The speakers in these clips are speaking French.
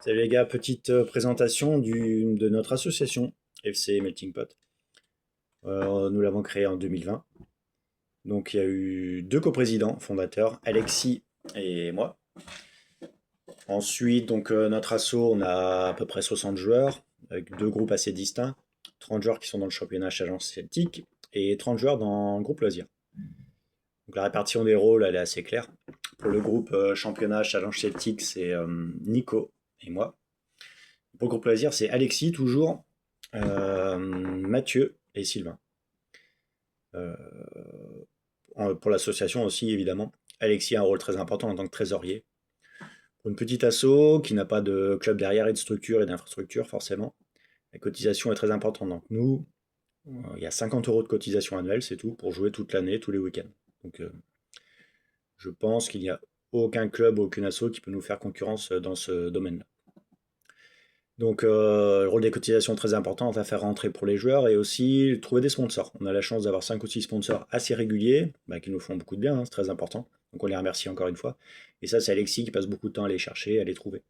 Salut les gars, petite présentation de notre association FC Melting Pot. Nous l'avons créée en 2020. Donc il y a eu deux coprésidents fondateurs, Alexis et moi. Ensuite, notre asso, on a à peu près 60 joueurs, avec deux groupes assez distincts. 30 joueurs qui sont dans le championnat Challenge Celtique et 30 joueurs dans le groupe loisir. Donc la répartition des rôles, elle est assez claire. Pour le groupe championnat Challenge Celtique, c'est Nico et moi. Pour le groupe loisir, c'est Alexis toujours, Mathieu et Sylvain. Euh, pour l'association aussi, évidemment. Alexis a un rôle très important en tant que trésorier. Pour une petite asso qui n'a pas de club derrière et de structure et d'infrastructure, forcément, la cotisation est très importante. Donc nous, il y a 50 euros de cotisation annuelle, c'est tout, pour jouer toute l'année, tous les week-ends. Donc je pense qu'il n'y a aucun club, aucune asso qui peut nous faire concurrence dans ce domaine-là. Donc le rôle des cotisations est très important à faire rentrer pour les joueurs et aussi trouver des sponsors. On a la chance d'avoir 5 ou 6 sponsors assez réguliers, qui nous font beaucoup de bien, hein, c'est très important. Donc on les remercie encore une fois. Et ça, c'est Alexis qui passe beaucoup de temps à les chercher, à les trouver.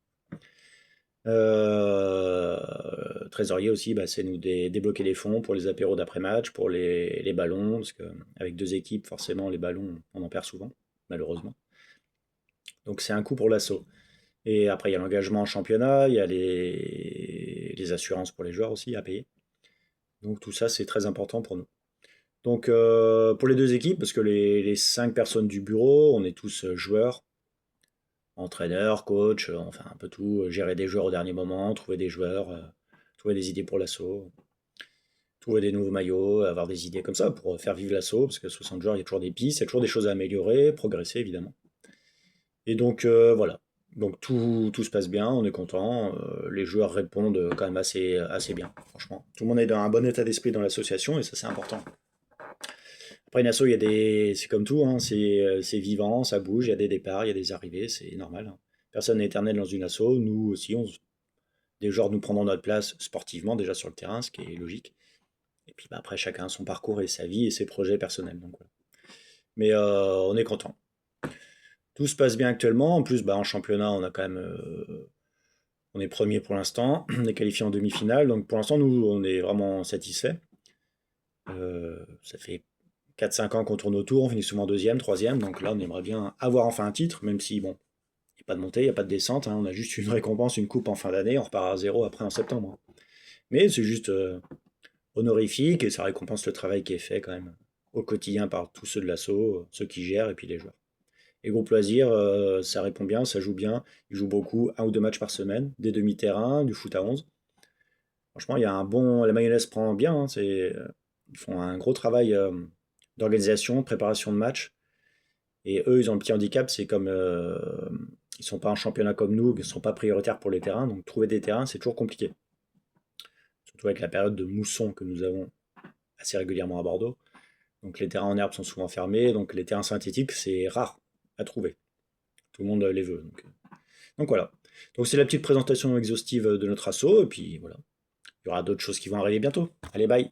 Trésorier aussi, c'est nous débloquer les fonds pour les apéros d'après-match, pour les ballons, parce qu'avec deux équipes, forcément, les ballons, on en perd souvent, malheureusement. Donc c'est un coût pour l'assaut. Et après, il y a l'engagement en championnat, il y a les assurances pour les joueurs aussi à payer. Donc tout ça, c'est très important pour nous. Donc pour les deux équipes, parce que les 5 personnes du bureau, on est tous joueurs, entraîneurs, coach, enfin un peu tout, gérer des joueurs au dernier moment, trouver des joueurs, trouver des idées pour l'assaut, trouver des nouveaux maillots, avoir des idées comme ça pour faire vivre l'assaut, parce que 60 joueurs, il y a toujours des pistes, il y a toujours des choses à améliorer, progresser évidemment. Et donc voilà. Donc tout se passe bien, on est content, les joueurs répondent quand même assez bien, franchement. Tout le monde est dans un bon état d'esprit dans l'association et ça c'est important. Après une asso, c'est comme tout, hein, c'est vivant, ça bouge, il y a des départs, il y a des arrivées, c'est normal, hein. Personne n'est éternel dans une asso, nous aussi, des joueurs nous prendront notre place sportivement déjà sur le terrain, ce qui est logique. Et puis après chacun a son parcours et sa vie et ses projets personnels. Donc, voilà. Mais on est content. Tout se passe bien actuellement. En plus, en championnat, on a quand même, on est premier pour l'instant. On est qualifié en demi-finale. Donc pour l'instant, nous, on est vraiment satisfaits. Ça fait 4-5 ans qu'on tourne autour. On finit souvent deuxième, troisième. Donc là, on aimerait bien avoir enfin un titre, même si, bon, il n'y a pas de montée, il n'y a pas de descente, hein. On a juste une récompense, une coupe en fin d'année. On repart à zéro après en septembre. Mais c'est juste honorifique et ça récompense le travail qui est fait quand même au quotidien par tous ceux de l'assaut, ceux qui gèrent et puis les joueurs. Les groupes loisirs, ça répond bien, ça joue bien. Ils jouent beaucoup, un ou deux matchs par semaine, des demi-terrains, du foot à 11. Franchement, il y a un bon. La mayonnaise prend bien, hein, ils font un gros travail d'organisation, de préparation de match. Et eux, ils ont le petit handicap, c'est comme ils sont pas en championnat comme nous, ils sont pas prioritaires pour les terrains, donc trouver des terrains, c'est toujours compliqué. Surtout avec la période de mousson que nous avons assez régulièrement à Bordeaux. Donc les terrains en herbe sont souvent fermés, donc les terrains synthétiques, c'est rare à trouver. Tout le monde les veut. Donc voilà. Donc c'est la petite présentation exhaustive de notre assaut, et puis voilà. Il y aura d'autres choses qui vont arriver bientôt. Allez, bye!